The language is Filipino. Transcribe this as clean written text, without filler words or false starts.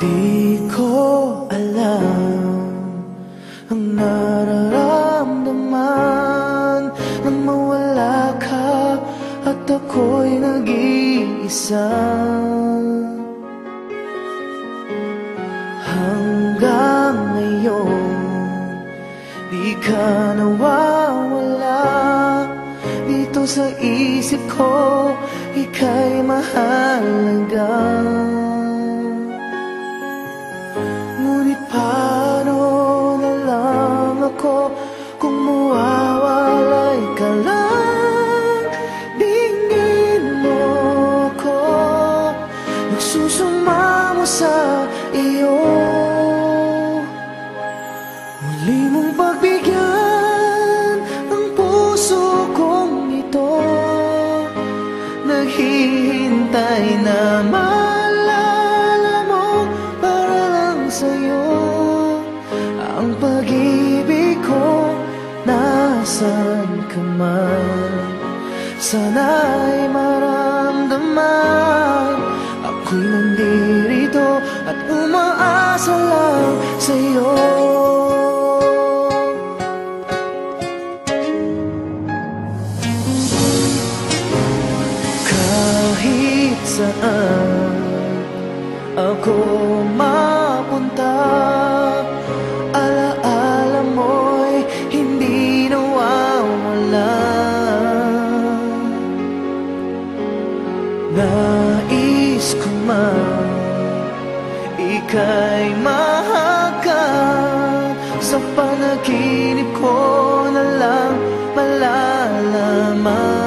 Di ko alam ang nararamdaman nang mawala ka at ako'y nag-iisa. Hanggang ngayon di ka nawawala dito sa isip ko, ika'y mahalaga. Ngunit paano na lang ako kung mawawalay ka lang? Dingin mo ako, nagsusumamo sa iyo. Muli mong pagbigyan ang puso kong ito, naghihintay na maalala mo para lang sa'yo. Ang pag-ibig ko, nasan ka man, sana'y maramdaman. Ako'y nandirito at umaasa lang sa'yo. Kahit saan ako mapunta, alaala mo'y hindi nawawala. Nais ko man ika'y mahagkan, sa panaginip ko na lang malalaman.